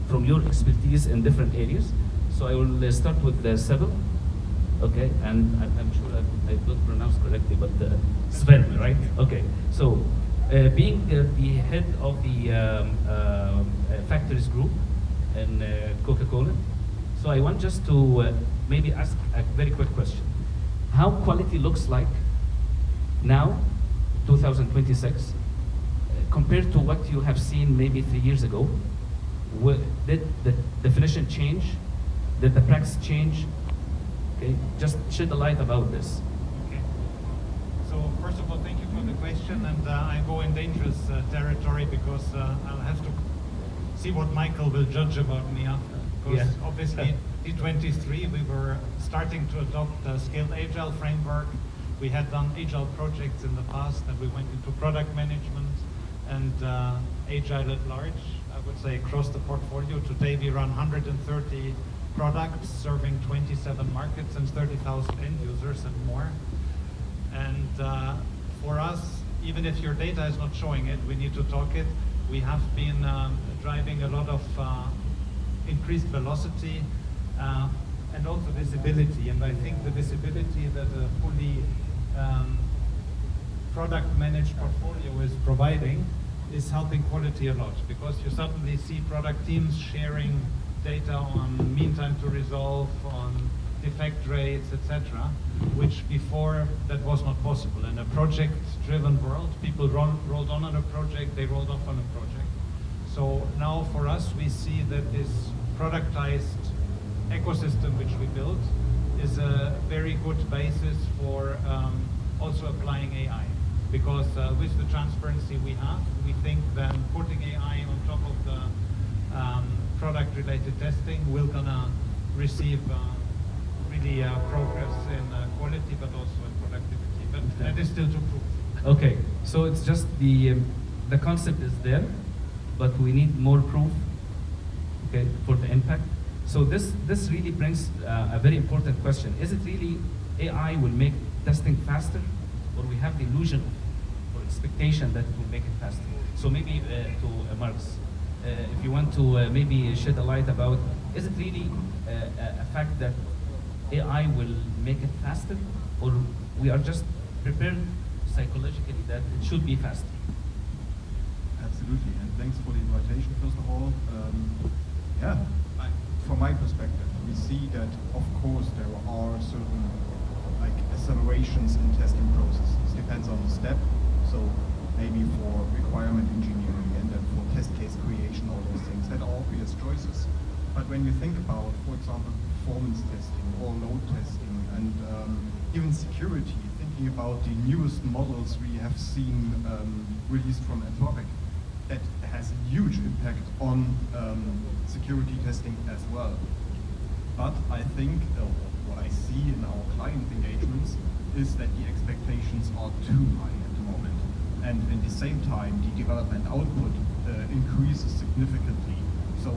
from your expertise in different areas. So I will start with Sebel, okay, and I'm sure I don't pronounce correctly, but Sven, right? Okay, so being the head of the factories group in Coca-Cola, so I want just to maybe ask a very quick question. How quality looks like now, 2026, compared to what you have seen maybe 3 years ago? Did the definition change? Did the practice change? Okay, just shed a light about this. Okay. So first of all, thank you for the question, and I go in dangerous territory because I'll have to see what Michael will judge about me after. Because obviously, in 2023 we were starting to adopt a scaled agile framework. We had done agile projects in the past, and we went into product management and agile at large. I would say across the portfolio. Today we run 130 products serving 27 markets and 30,000 end users and more. And for us, even if your data is not showing it, we need to talk it. We have been driving a lot of increased velocity and also visibility. And I think the visibility that a fully product managed portfolio is providing is helping quality a lot, because you suddenly see product teams sharing data on mean time to resolve, on defect rates, etc., which before that was not possible. In a project-driven world, people rolled on a project, they rolled off on a project. So now for us, we see that this productized ecosystem which we built is a very good basis for also applying AI. Because with the transparency we have, we think then putting AI on top of the product-related testing, we're gonna receive really progress in quality, but also in productivity. But that is still to prove. Okay, so it's just the concept is there, but we need more proof, okay, for the impact. So this really brings a very important question. Is it really AI will make testing faster, or we have the illusion or expectation that it will make it faster? So maybe to Marx, if you want to maybe shed a light about, is it really a fact that AI will make it faster, or we are just prepared psychologically that it should be faster? Absolutely, and thanks for the invitation, first of all. From my perspective, we see that, of course, there are certain accelerations in testing processes. Depends on the step. So maybe for requirement engineering and then for test case creation, all those things, that are obvious choices. But when you think about, for example, performance testing or load testing and even security, thinking about the newest models we have seen released from Anthropic, that has a huge impact on security testing as well. But I think what I see in our client engagements is that the expectations are too high at the moment. And at the same time, the development output increases significantly. So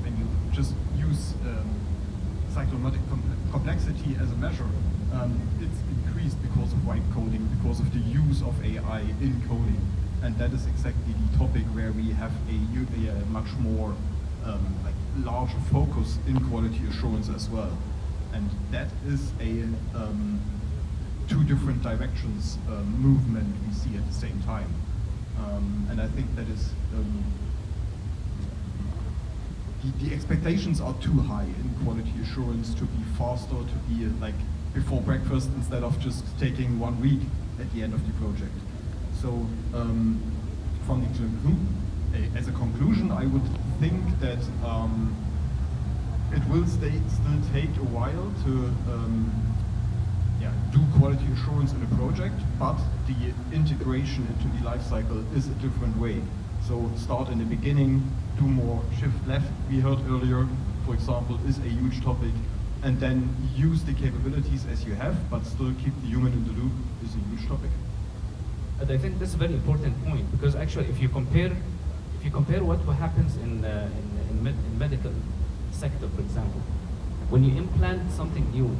when you just use cyclomatic complexity as a measure, it's increased because of vibe coding, because of the use of AI in coding. And that is exactly the topic where we have a much more larger focus in quality assurance as well. And that is a two different directions movement we see at the same time. And I think that is the expectations are too high in quality assurance to be faster, to be like before breakfast instead of just taking 1 week at the end of the project. So from the as a conclusion, I would think that it will still take a while to do quality assurance in a project, but the integration into the life cycle is a different way. So start in the beginning, do more shift left, we heard earlier, for example, is a huge topic, and then use the capabilities as you have, but still keep the human in the loop is a huge topic. And I think that's a very important point, because actually if you compare what happens in medical sector, for example, when you implant something new,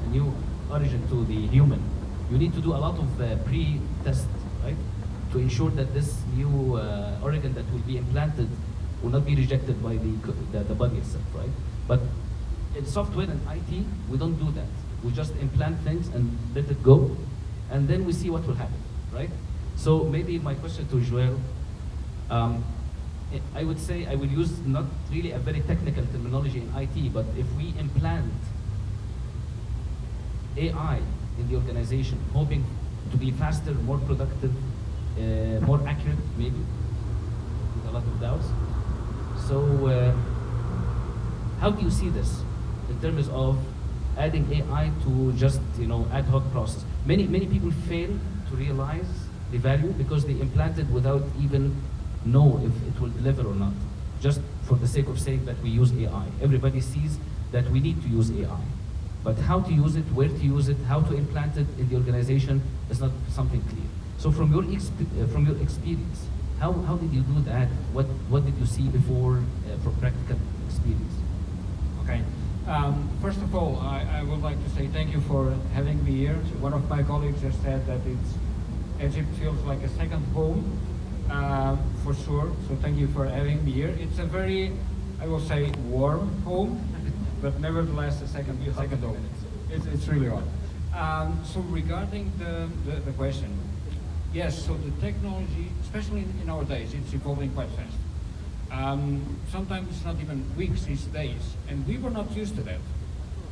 a new origin to the human, you need to do a lot of pre-test, right? To ensure that this new organ that will be implanted will not be rejected by the body itself, right? But in software and IT, we don't do that. We just implant things and let it go, and then we see what will happen, right? So maybe my question to Joel, I would say I will use not really a very technical terminology in IT, but if we implant AI in the organization, hoping to be faster, more productive, more accurate, maybe, with a lot of doubts. So how do you see this in terms of adding AI to just ad hoc process? Many people fail to realize the value because they implanted without even know if it will deliver or not, just for the sake of saying that we use AI. Everybody sees that we need to use AI, but how to use it, where to use it, how to implant it in the organization is not something clear. So from your experience, how did you do that? What did you see before for practical experience? Okay. First of all, I would like to say thank you for having me here. So one of my colleagues has said that Egypt feels like a second home, for sure. So thank you for having me here. It's a very, I will say, warm home, but nevertheless a second home. It's really hot. So regarding the question, yes. So the technology, especially in our days, it's evolving quite fast. Sometimes it's not even weeks, it's days, and we were not used to that.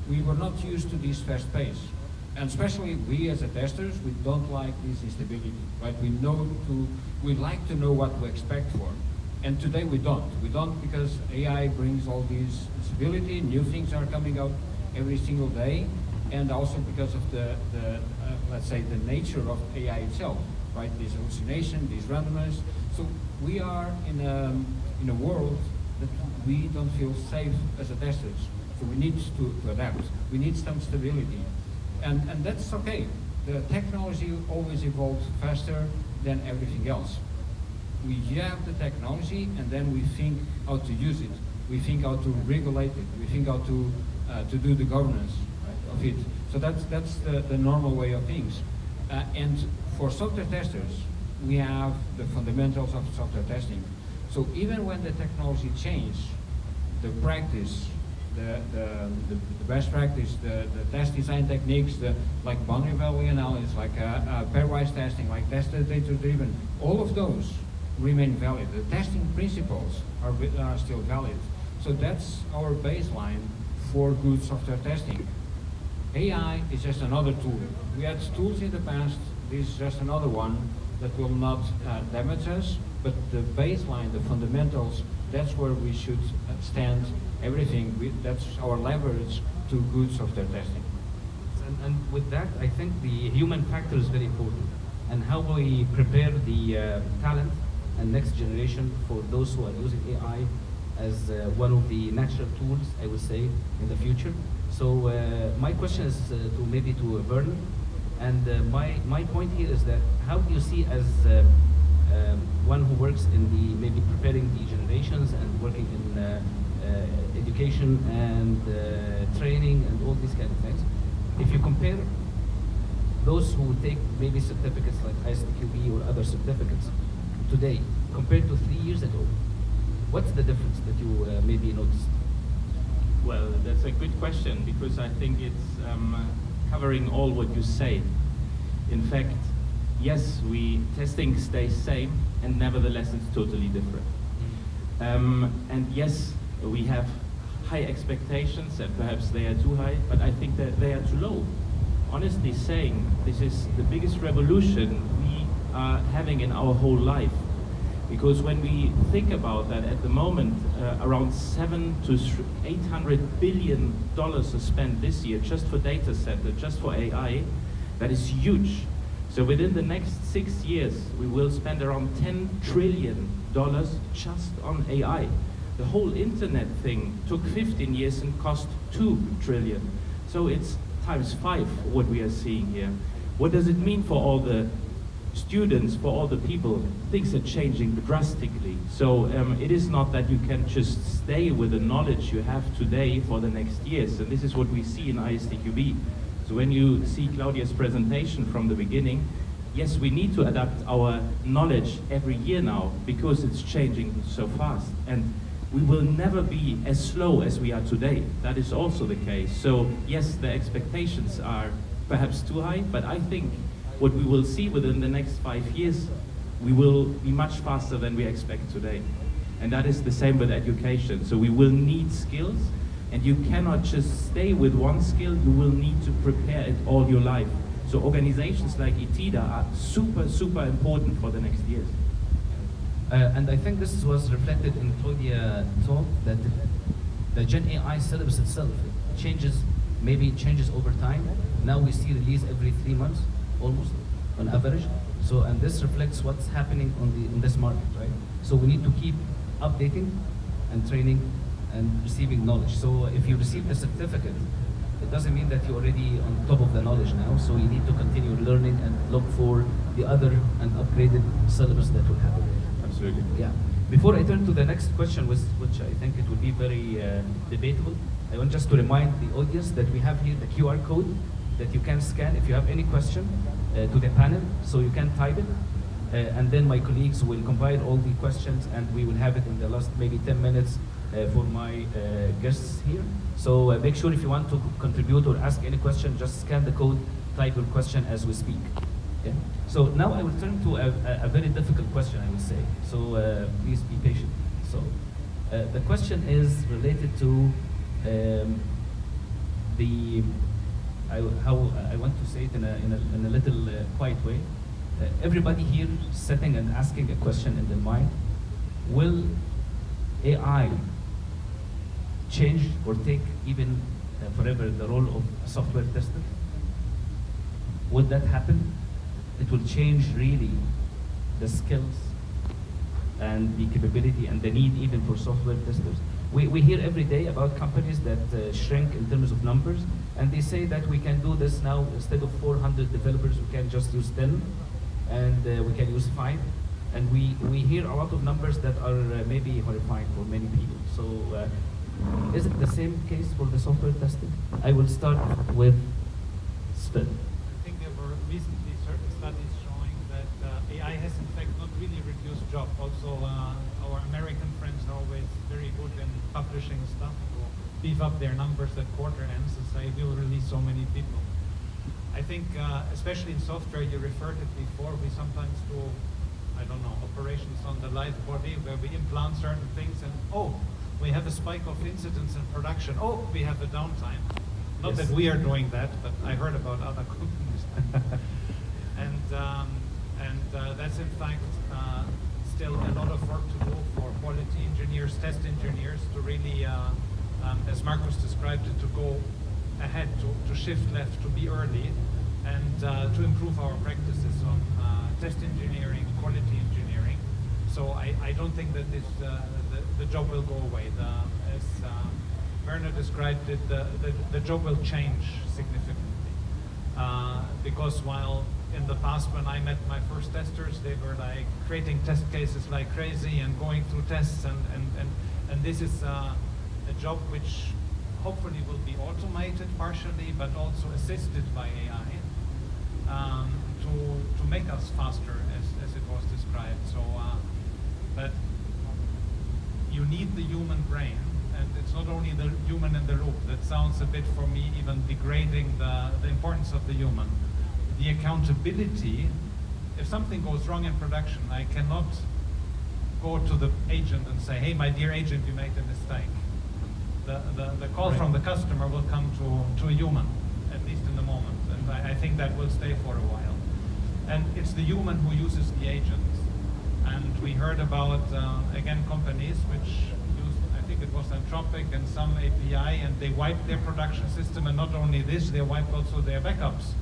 We were not used to this fast pace, and especially we as a testers, we don't like this instability, right? We like to know what to expect for, and today we don't. We don't because AI brings all this stability, new things are coming out every single day, and also because of the let's say the nature of AI itself, right? This hallucination, this randomness. So we are in a world that we don't feel safe as a testers. So we need to adapt. We need some stability. And that's okay. The technology always evolves faster than everything else. We have the technology and then we think how to use it. We think how to regulate it. We think how to do the governance, right, of it. So that's the normal way of things. And for software testers, we have the fundamentals of software testing. So even when the technology changes, the practice, the best practice, the test design techniques, like boundary value analysis, like pairwise testing, like test data driven, all of those remain valid. The testing principles are still valid. So that's our baseline for good software testing. AI is just another tool. We had tools in the past. This is just another one that will not damage us, but the baseline, the fundamentals, that's where we should stand everything. That's our leverage to good software testing. And with that, I think the human factor is very important, and how we prepare the talent and next generation for those who are using AI as one of the natural tools, I would say, in the future. So my question is maybe to Vernon, and my point here is that how do you see as one who works in the maybe preparing the generations and working in education and training and all these kind of things, if you compare those who take maybe certificates like ISTQB or other certificates today compared to 3 years ago, what's the difference that you maybe noticed? Well, that's a good question because I think it's covering all what you say. In fact, yes, testing stays same, and nevertheless it's totally different. And yes, we have high expectations, and perhaps they are too high, but I think that they are too low. Honestly saying, this is the biggest revolution we are having in our whole life. Because when we think about that, at the moment, around $700 to $800 billion are spent this year just for data center, just for AI. That is huge. So within the next 6 years, we will spend around $10 trillion just on AI. The whole internet thing took 15 years and cost $2 trillion. So it's ×5 what we are seeing here. What does it mean for all the students, for all the people? Things are changing drastically. So it is not that you can just stay with the knowledge you have today for the next years. And this is what we see in ISTQB. So when you see Claudia's presentation from the beginning, yes, we need to adapt our knowledge every year now because it's changing so fast. And we will never be as slow as we are today. That is also the case. So yes, the expectations are perhaps too high, but I think what we will see within the next 5 years, we will be much faster than we expect today. And that is the same with education. So we will need skills, and you cannot just stay with one skill, you will need to prepare it all your life. So organizations like ITIDA are super, super important for the next years. And I think this was reflected in Claudia's talk, that the Gen AI syllabus itself changes, maybe it changes over time. Now we see release every 3 months, almost, on average. So, and this reflects what's happening in this market, right? So we need to keep updating and training and receiving knowledge. So if you receive the certificate, it doesn't mean that you're already on top of the knowledge now. So you need to continue learning and look for the other and upgraded syllabus that will happen. Absolutely. Yeah. Before I turn to the next question, which I think it will be very debatable, I want just to remind the audience that we have here the QR code that you can scan if you have any question to the panel, so you can type it, and then my colleagues will compile all the questions, and we will have it in the last maybe 10 minutes for my guests here. So make sure if you want to contribute or ask any question, just scan the code, type your question as we speak. Okay? So now I will turn to a very difficult question, I would say. So please be patient. So the question is related to how I want to say it in a little quiet way. Everybody here sitting and asking a question in their mind: will AI change or take even forever the role of a software tester? Would that happen? It will change really the skills and the capability and the need even for software testers. We hear every day about companies that shrink in terms of numbers, and they say that we can do this now. Instead of 400 developers, we can just use 10, and we can use 5. And we hear a lot of numbers that are maybe horrifying for many people. So is it the same case for the software testing? I will start with Sven. I think there were recently certain studies showing that AI has in fact not really reduced jobs. Also, our American friends are always very good in publishing stuff to beef up their numbers at quarter ends and say we'll release so many people. I think, especially in software, you referred it before, we sometimes do, I don't know, operations on the live body where we implant certain things and, oh, we have a spike of incidents in production. Oh, we have a downtime. Not Yes. that we are doing that, but I heard about other companies. and that's in fact still a lot of work to do for quality engineers, test engineers, to really, as Marcus described it, to go ahead, to shift left, to be early, and to improve our practices on test engineering, quality engineering. So I don't think that this, the job will go away. As Werner described it, the job will change significantly. Because while in the past when I met my first testers, they were like creating test cases like crazy and going through tests, and this is a job which hopefully will be automated partially, but also assisted by AI to make us faster, as it was described. So, but you need the human brain, and it's not only the human in the loop. That sounds a bit, for me, even degrading the importance of the human. The accountability, if something goes wrong in production, I cannot go to the agent and say, hey, my dear agent, you made a mistake. The call from the customer will come to a human, at least in the moment. And I think that will stay for a while. And it's the human who uses the agent. And we heard about, again, companies which use, I think it was Anthropic and some API, and they wiped their production system. And not only this, they wiped also their backups.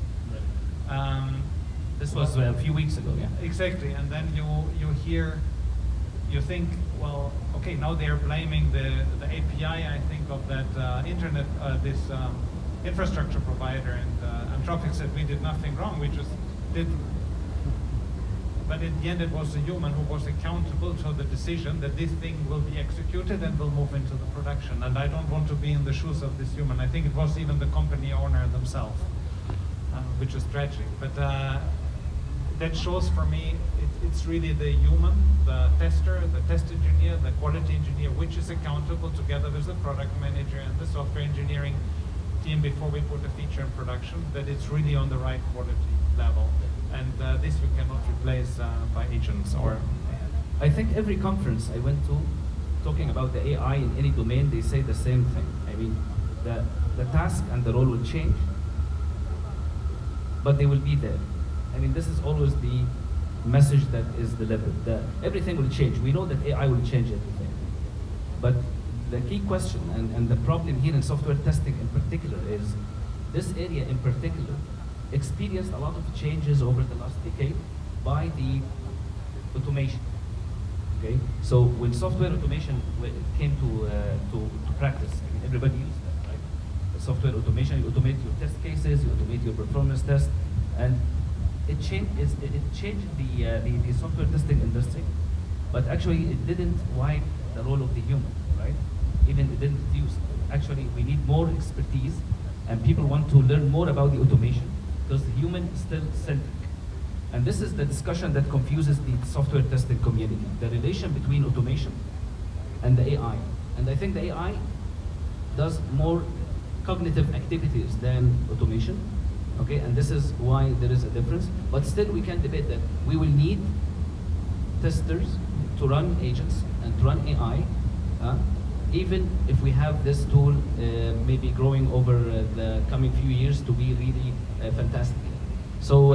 This was a few weeks ago, yeah. Exactly, and then you think, well, okay, now they're blaming the API, I think, of that internet, this infrastructure provider, and Anthropic said we did nothing wrong, we just did. But in the end, it was the human who was accountable to the decision that this thing will be executed and will move into the production. And I don't want to be in the shoes of this human. I think it was even the company owner themselves, which is tragic. But that shows for me it's really the human, the tester, the test engineer, the quality engineer, which is accountable together with the product manager and the software engineering team before we put a feature in production, that it's really on the right quality level. And this we cannot replace by agents or... I think every conference I went to, talking about the AI in any domain, they say the same thing. I mean, the task and the role will change, but they will be there. I mean, this is always the message that is delivered. Everything will change. We know that AI will change everything. But the key question and the problem here in software testing in particular is this area in particular experienced a lot of changes over the last decade by the automation. Okay, so when software automation came to practice, I mean, everybody used that, right? The software automation, you automate your test cases, you automate your performance test, and it changed the software testing industry, but actually it didn't wipe the role of the human, right? Even it didn't reduce. Actually, we need more expertise, and people want to learn more about the automation because the human is still centric. And this is the discussion that confuses the software testing community, the relation between automation and the AI. And I think the AI does more cognitive activities than automation, okay? And this is why there is a difference. But still we can debate that we will need testers to run agents and to run AI, even if we have this tool maybe growing over the coming few years to be really fantastic. So,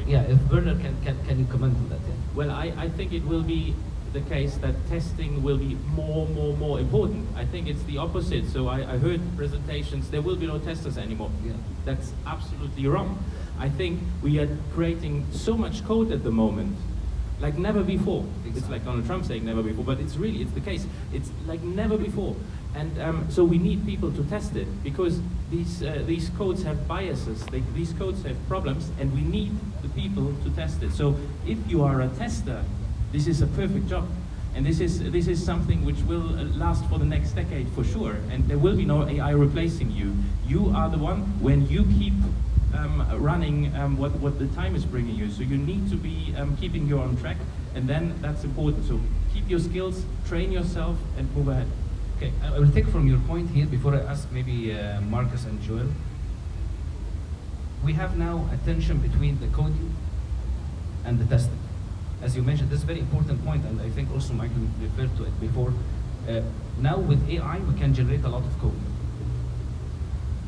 yeah, if Werner can you comment on that? Yeah? Well, I think it will be the case that testing will be more important. I think it's the opposite. So I heard presentations, there will be no testers anymore. Yeah. That's absolutely wrong. I think we are creating so much code at the moment, like never before. Exactly. It's like Donald Trump saying never before, but it's the case. It's like never before. And so we need people to test it because these codes have biases, these codes have problems, and we need the people to test it. So if you are a tester, this is a perfect job. And this is something which will last for the next decade for sure. And there will be no AI replacing you. You are the one when you keep running what the time is bringing you. So you need to be keeping you on track, and then that's important. So keep your skills, train yourself, and move ahead. Okay, I will take from your point here before I ask maybe Marcus and Joel. We have now a tension between the coding and the testing. As you mentioned, this is a very important point, and I think also Michael referred to it before. Now with AI, we can generate a lot of code.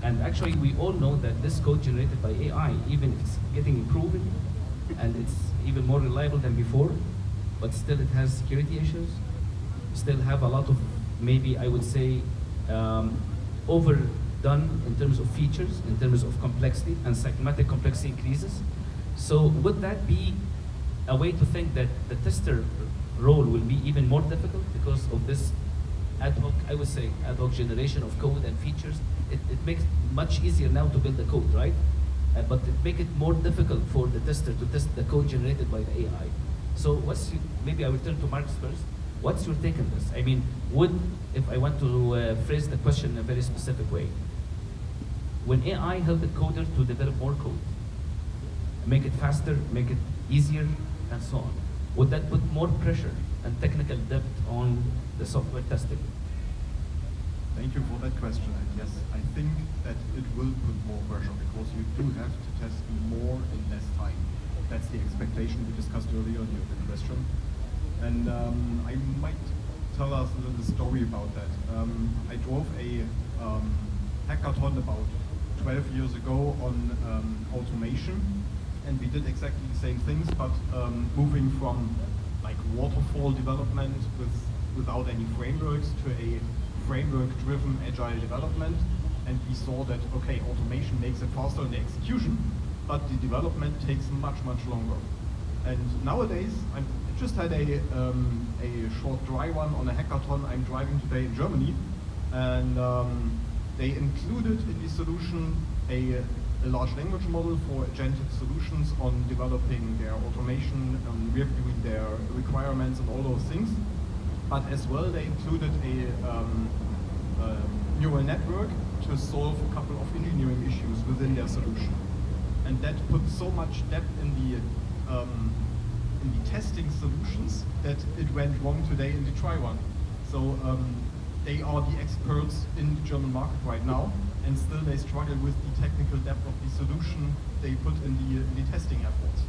And actually, we all know that this code generated by AI, even if it's getting improved, and it's even more reliable than before, but still it has security issues, still have a lot of, maybe I would say, overdone in terms of features, in terms of complexity, and psychometric complexity increases. So would that be a way to think that the tester role will be even more difficult because of this ad hoc, I would say, ad hoc generation of code and features? It makes it much easier now to build the code, right? But it makes it more difficult for the tester to test the code generated by the AI. So maybe I will turn to Marcus first. What's your take on this? I mean, if I want to phrase the question in a very specific way, when AI helped the coder to develop more code, make it faster, make it easier, and so on, would that put more pressure and technical depth on the software testing? Thank you for that question. And yes, I think that it will put more pressure because you do have to test more in less time. That's the expectation we discussed earlier in your question. And I might tell us a little story about that. I drove a hackathon about 12 years ago on automation, and we did exactly the same things, but moving from like waterfall development without any frameworks to a framework-driven agile development. And we saw that, okay, automation makes it faster in the execution, but the development takes much longer. And nowadays, I just had a short dry run on a hackathon. I'm driving today in Germany, and they included in the solution a large language model for agentic solutions on developing their automation, reviewing their requirements and all those things. But as well, they included a neural network to solve a couple of engineering issues within their solution. And that put so much depth in the in the testing solutions that it went wrong today in the try one. So they are the experts in the German market right now, and still they struggle with the technical depth of the solution they put in the testing efforts.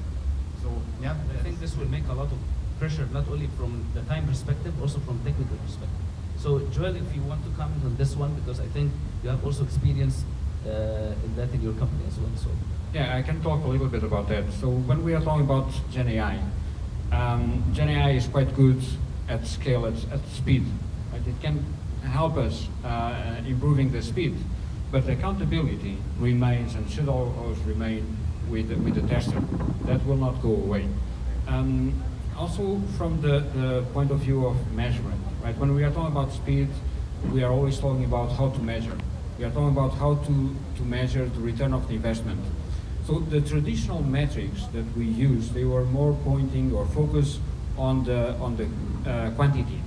So yeah, I think this will make a lot of pressure, not only from the time perspective, also from technical perspective. So Joel, if you want to comment on this one, because I think you have also experience in that in your company as well. So yeah, I can talk a little bit about that. So when we are talking about Gen AI, Gen AI is quite good at scale, at speed. Right? It can help us improving the speed, but the accountability remains and should always remain with the tester. That will not go away. Also from the point of view of measurement, right? When we are talking about speed, we are always talking about how to measure. We are talking about how to measure the return of the investment. So the traditional metrics that we use, they were more pointing or focused on the quantity.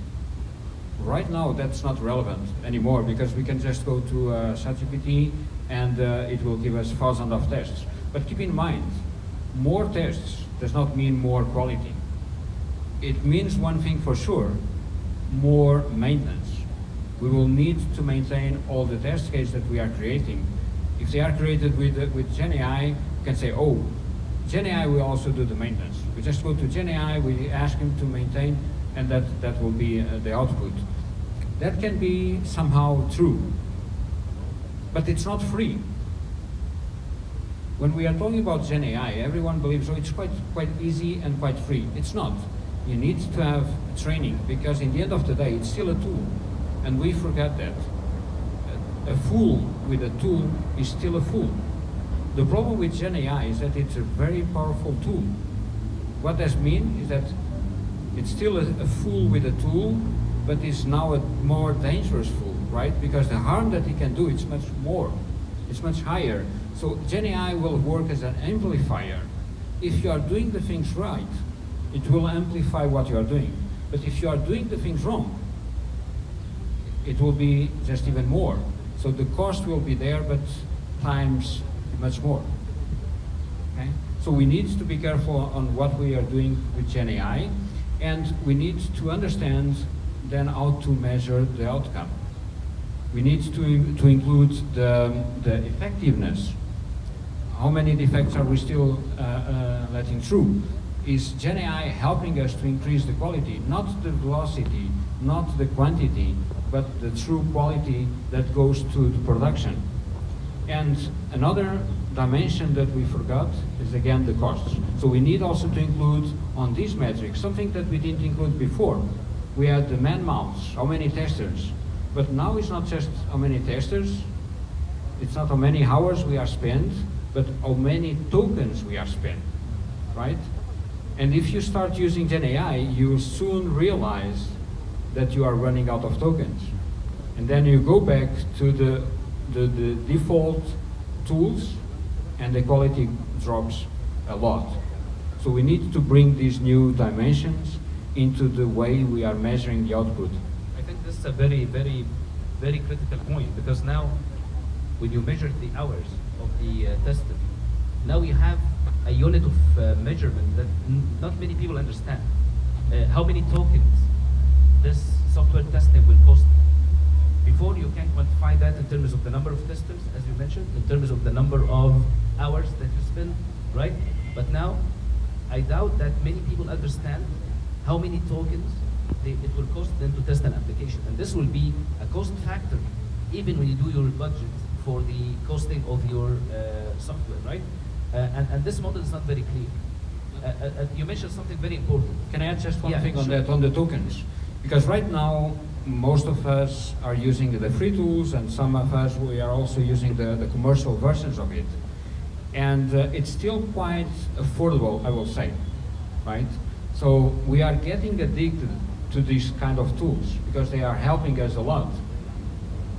Right now, that's not relevant anymore because we can just go to ChatGPT and it will give us thousands of tests. But keep in mind, more tests does not mean more quality. It means one thing for sure, more maintenance. We will need to maintain all the test cases that we are creating. If they are created with Gen AI, you can say, oh, Gen AI will also do the maintenance. We just go to Gen AI, we ask him to maintain, and that will be the output. That can be somehow true, but it's not free. When we are talking about Gen AI, everyone believes, oh, it's quite easy and quite free. It's not. You need to have training, because in the end of the day, it's still a tool, and we forget that. A fool with a tool is still a fool. The problem with Gen AI is that it's a very powerful tool. What that means is that it's still a fool with a tool, but it's now a more dangerous fool, right? Because the harm that it can do is much more, it's much higher. So Gen AI will work as an amplifier. If you are doing the things right, it will amplify what you are doing. But if you are doing the things wrong, it will be just even more. So the cost will be there, but times much more. Okay? So we need to be careful on what we are doing with Gen AI, and we need to understand then how to measure the outcome. We need to include the effectiveness. How many defects are we still letting through? Is Gen AI helping us to increase the quality, not the velocity, not the quantity, but the true quality that goes to the production? And another dimension that we forgot is again the costs. So we need also to include on these metrics something that we didn't include before. We had the man months, how many testers, but now it's not just how many testers, it's not how many hours we are spent, but how many tokens we are spent, right? And if you start using Gen AI, you soon realize that you are running out of tokens. And then you go back to the default tools and the quality drops a lot. So we need to bring these new dimensions into the way we are measuring the output. I think this is a very, very, very critical point, because now when you measure the hours of the testing, now you have a unit of measurement that not many people understand. How many tokens this software testing will cost. Before, you can quantify that in terms of the number of testers, as you mentioned, in terms of the number of hours that you spend, right? But now, I doubt that many people understand how many tokens it will cost them to test an application. And this will be a cost factor, even when you do your budget for the costing of your software, right? And this model is not very clear. You mentioned something very important. Can I add just one thing on that, on the tokens? Because right now, most of us are using the free tools, and some of us, we are also using the commercial versions of it. And it's still quite affordable, I will say, right? So we are getting addicted to these kind of tools because they are helping us a lot.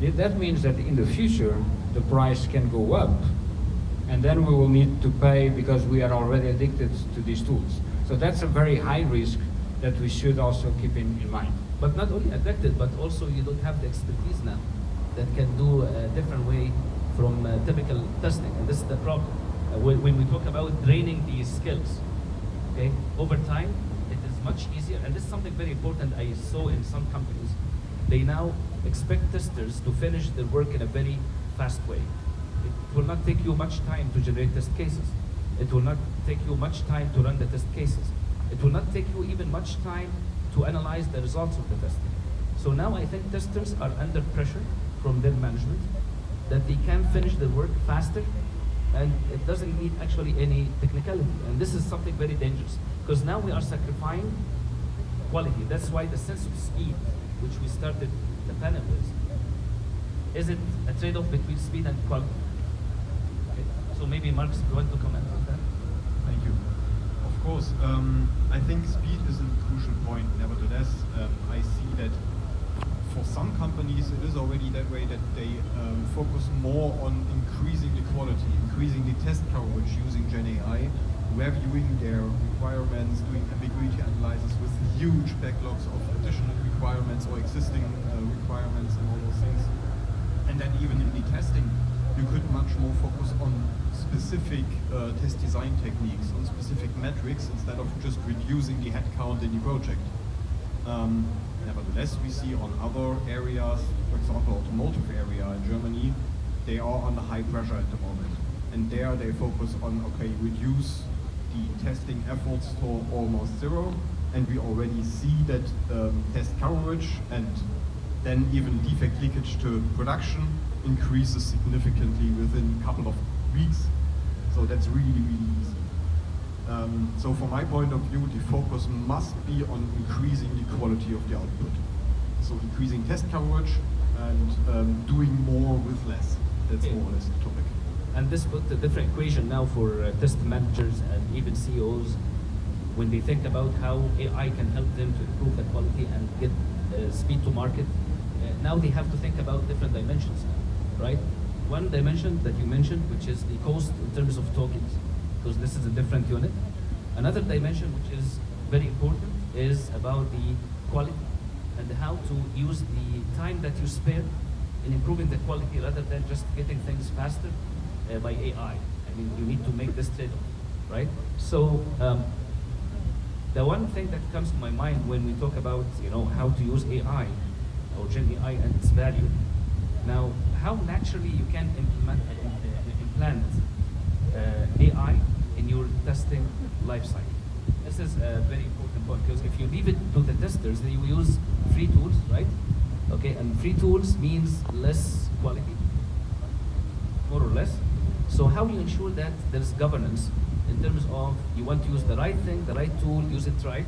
That means that in the future, the price can go up, and then we will need to pay because we are already addicted to these tools. So that's a very high risk that we should also keep in mind. But not only addicted, but also you don't have the expertise now that can do a different way from typical testing. And this is the problem. When we talk about draining these skills, Okay, over time, it is much easier, and this is something very important I saw in some companies. They now expect testers to finish their work in a very fast way. It will not take you much time to generate test cases. It will not take you much time to run the test cases. It will not take you even much time to analyze the results of the testing. So now I think testers are under pressure from their management that they can finish their work faster, and it doesn't need actually any technicality. And this is something very dangerous, because now we are sacrificing quality. That's why the sense of speed, which we started the panel with, is it a trade-off between speed and quality? Okay. So maybe Marcus, if you want to comment on that. Thank you. Of course, I think speed is a crucial point. Nevertheless, I see that for some companies it is already that way, that they focus more on increasing the quality, increasing the test coverage using GenAI, reviewing their requirements, doing ambiguity analysis with huge backlogs of additional requirements or existing requirements and all those things. And then even in the testing, you could much more focus on specific test design techniques, on specific metrics, instead of just reducing the headcount in the project. Nevertheless, we see on other areas, for example, automotive area in Germany, they are under high pressure at the moment. And there they focus on, okay, reduce the testing efforts to almost zero. And we already see that test coverage and then even defect leakage to production increases significantly within a couple of weeks. So that's really, really easy. So from my point of view, the focus must be on increasing the quality of the output. So increasing test coverage and doing more with less. That's more or less the topic. And this put a different equation now for test managers and even CEOs when they think about how AI can help them to improve the quality and get speed to market. Now they have to think about different dimensions now, right? One dimension that you mentioned, which is the cost in terms of tokens, because this is a different unit. Another dimension which is very important is about the quality and how to use the time that you spare in improving the quality rather than just getting things faster by AI. I mean, you need to make this trade-off, right? So the one thing that comes to my mind when we talk about, you know, how to use AI or Gen AI and its value. Now, how naturally you can implant AI in your testing lifecycle. This is a very important point, because if you leave it to the testers, they will use free tools, right? Okay, and free tools means less quality, more or less. So how do you ensure that there's governance in terms of you want to use the right thing, the right tool, use it right,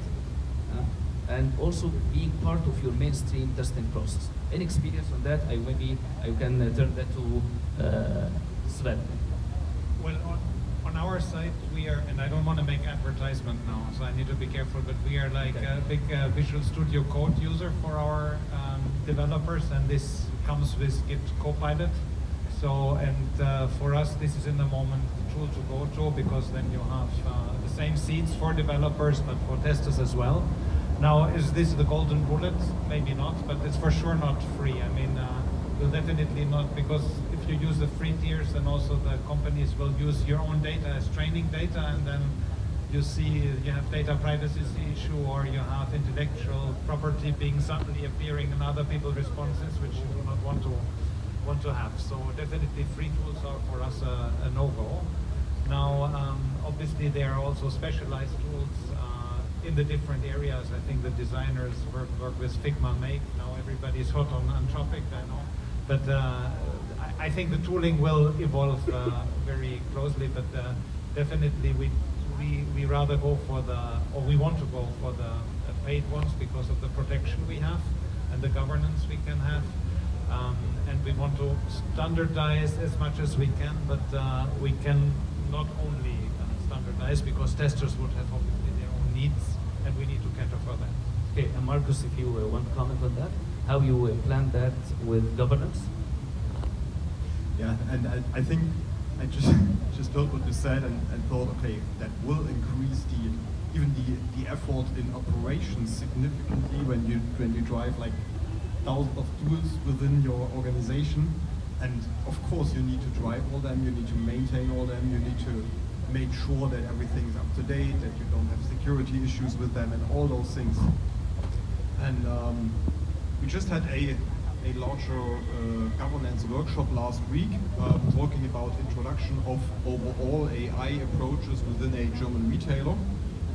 and also being part of your mainstream testing process? Any experience on that? I can turn that to Sven. Well, on our side, we are, and I don't want to make advertisement now, so I need to be careful, but we are like a big Visual Studio Code user for our developers, and this comes with Git Copilot. So, and for us, this is in the moment the tool to go to, because then you have the same seats for developers, but for testers as well. Now, is this the golden bullet? Maybe not, but it's for sure not free. I mean, you'll definitely not, because if you use the free tiers, then also the companies will use your own data as training data, and then you see you have data privacy issue, or you have intellectual property being suddenly appearing in other people's responses, which you do not want to have. So definitely free tools are for us a no-go. Now, obviously there are also specialized tools in the different areas. I think the designers work with Figma Make. Now everybody's hot on Anthropic, I know. But I think the tooling will evolve very closely, but definitely we rather go for we want to go for the paid ones because of the protection we have and the governance we can have. And we want to standardize as much as we can, but we can not only standardize, because testers would have obviously their own needs, and we need to cater for that. Okay, and Marcus, if you want to comment on that, how you plan that with governance? Yeah, and I think I just heard what you said and thought, okay, that will increase even the effort in operations significantly when you drive like thousands of tools within your organization. And of course you need to drive all them, you need to maintain all them, you need to made sure that everything is up to date, that you don't have security issues with them, and all those things. And we just had a larger governance workshop last week, talking about introduction of overall AI approaches within a German retailer.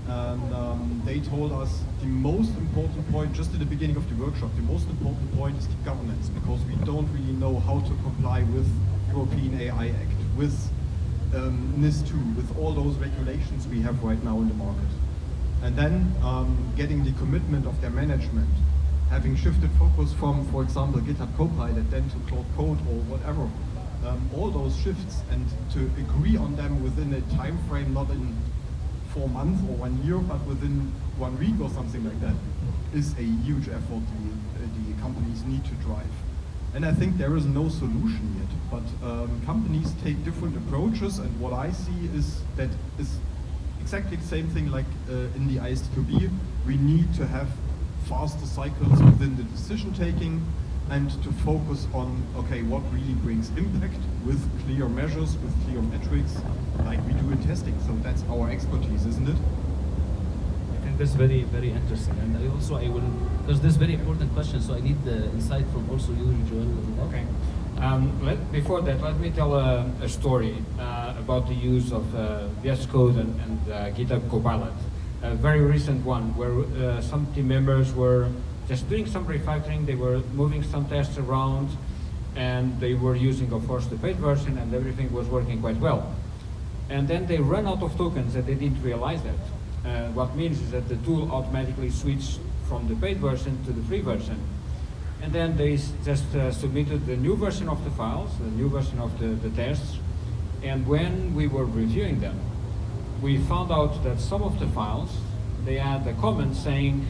And they told us the most important point, just at the beginning of the workshop, the most important point is the governance, because we don't really know how to comply with European AI Act, with NIS2, with all those regulations we have right now in the market. And then getting the commitment of their management, having shifted focus from, for example, GitHub Copilot, then to Claude Code or whatever, all those shifts, and to agree on them within a time frame, not in 4 months or 1 year, but within 1 week or something like that, is a huge effort the companies need to drive. And I think there is no solution yet, but companies take different approaches, and what I see is that is exactly the same thing like in the ISTQB. We need to have faster cycles within the decision taking, and to focus on, okay, what really brings impact with clear measures, with clear metrics, like we do in testing. So that's our expertise, isn't it? I think that's very, very interesting. And I will, because this is very important question, so I need the insight from also you, Joel. Okay. Before that, let me tell a story about the use of VS Code and GitHub Copilot. A very recent one where some team members were just doing some refactoring, they were moving some tests around, and they were using, of course, the paid version, and everything was working quite well. And then they ran out of tokens, and they didn't realize that. What means is that the tool automatically switched from the paid version to the free version. And then they just submitted the new version of the files, the new version of the tests, and when we were reviewing them, we found out that some of the files, they had a comment saying,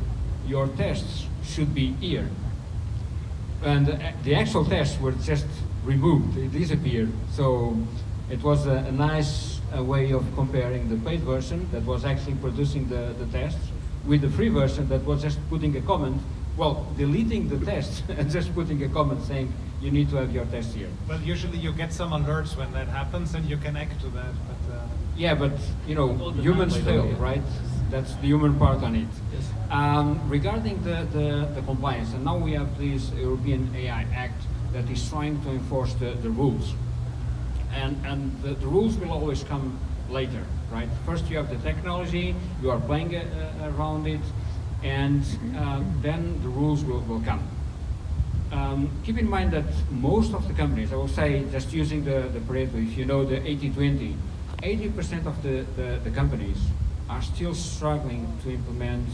your tests should be here. And the actual tests were just removed, they disappeared. So it was a nice way of comparing the paid version that was actually producing the tests with the free version that was just putting a comment, well, deleting the test and just putting a comment saying, you need to have your test here. Well, usually you get some alerts when that happens and you can act to that, but... Yeah, but you know, humans fail, right? That's the human part on it. Yes. Regarding the compliance, and now we have this European AI Act that is trying to enforce the rules. And the rules will always come later, right? First you have the technology, you are playing around it, and then the rules will come. Keep in mind that most of the companies, I will say, just using the Pareto, if you know the 80-20, 80% of the companies are still struggling to implement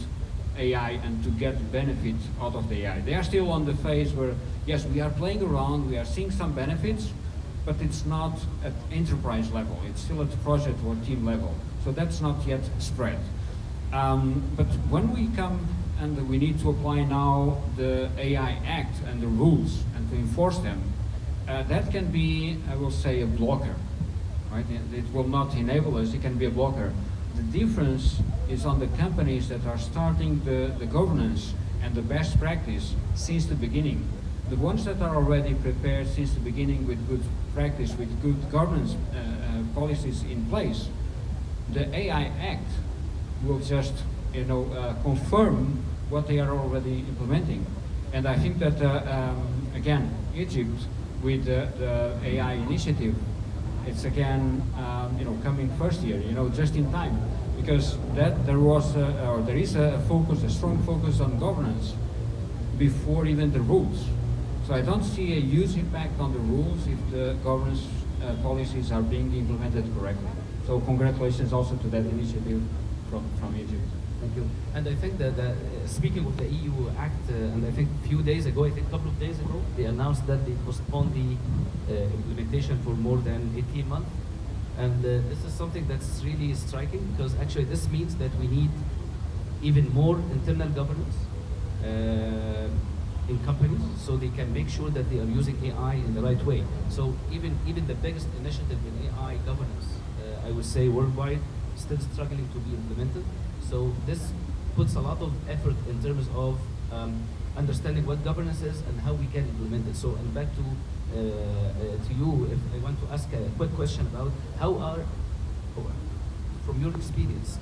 AI and to get benefit out of the AI. They are still on the phase where, yes, we are playing around, we are seeing some benefits, but it's not at enterprise level. It's still at the project or team level. So that's not yet spread. But when we come and we need to apply now the AI Act and the rules and to enforce them, that can be, I will say, a blocker. Right? It will not enable us, it can be a blocker. The difference is on the companies that are starting the governance and the best practice since the beginning. The ones that are already prepared since the beginning with good practice, with good governance policies in place, the AI Act will just confirm what they are already implementing. And I think that, again, Egypt with the AI initiative, it's again, coming first here, just in time, because there is a strong focus on governance before even the rules. So I don't see a huge impact on the rules if the governance policies are being implemented correctly. So congratulations also to that initiative from Egypt. Thank you. And I think that speaking of the EU Act, and I think a few days ago, a couple of days ago, they announced that they postponed the implementation for more than 18 months. And this is something that's really striking, because actually this means that we need even more internal governance in companies, so they can make sure that they are using AI in the right way. So even the biggest initiative in AI governance, I would say worldwide, still struggling to be implemented. So this puts a lot of effort in terms of understanding what governance is and how we can implement it. So, and back to you, if I want to ask a quick question about how are from your experience,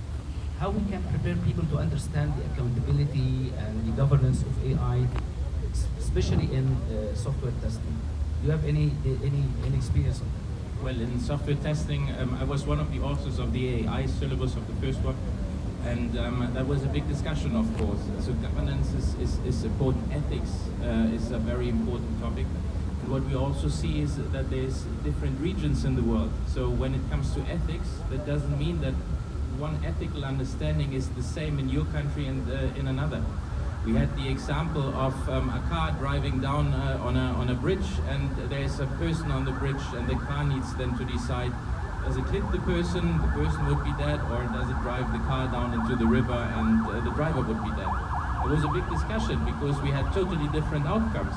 how we can prepare people to understand the accountability and the governance of AI, especially in software testing? Do you have any experience on that? Well, in software testing, I was one of the authors of the AI syllabus of the first one, and that was a big discussion, of course. So governance is important. Ethics is a very important topic. And what we also see is that there's different regions in the world. So when it comes to ethics, that doesn't mean that one ethical understanding is the same in your country and in another. We had the example of a car driving down on a bridge, and there's a person on the bridge, and the car needs then to decide, does it hit the person would be dead, or does it drive the car down into the river and the driver would be dead? It was a big discussion because we had totally different outcomes.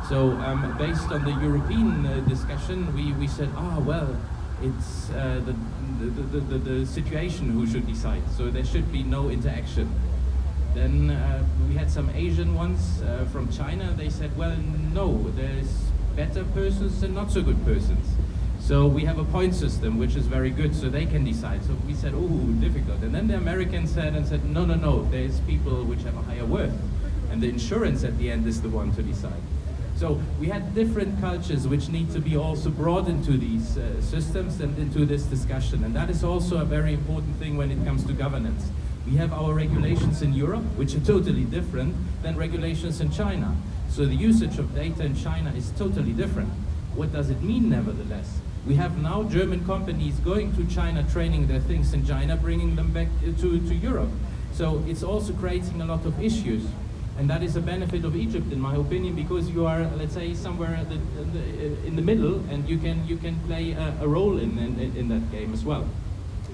So based on the European discussion, we said, well, it's the situation who should decide, so there should be no interaction. Then we had some Asian ones from China. They said, well, no, there's better persons and not so good persons. So we have a point system, which is very good, so they can decide. So we said, oh, difficult. And then the Americans said, no, there's people which have a higher worth. And the insurance at the end is the one to decide. So we had different cultures which need to be also brought into these systems and into this discussion. And that is also a very important thing when it comes to governance. We have our regulations in Europe, which are totally different than regulations in China. So the usage of data in China is totally different. What does it mean, nevertheless? We have now German companies going to China, training their things in China, bringing them back to Europe. So it's also creating a lot of issues. And that is a benefit of Egypt, in my opinion, because you are, let's say, somewhere in the middle, and you can play a role in that game as well.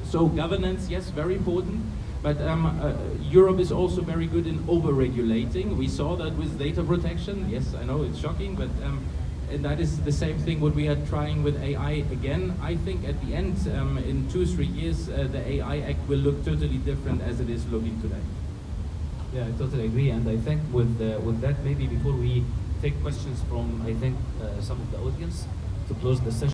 So governance, yes, very important. But Europe is also very good in over-regulating. We saw that with data protection. Yes, I know it's shocking, but and that is the same thing what we are trying with AI again. I think at the end, in 2-3 years, the AI Act will look totally different as it is looking today. Yeah, I totally agree. And I think with that, maybe before we take questions from, I think, some of the audience to close the session,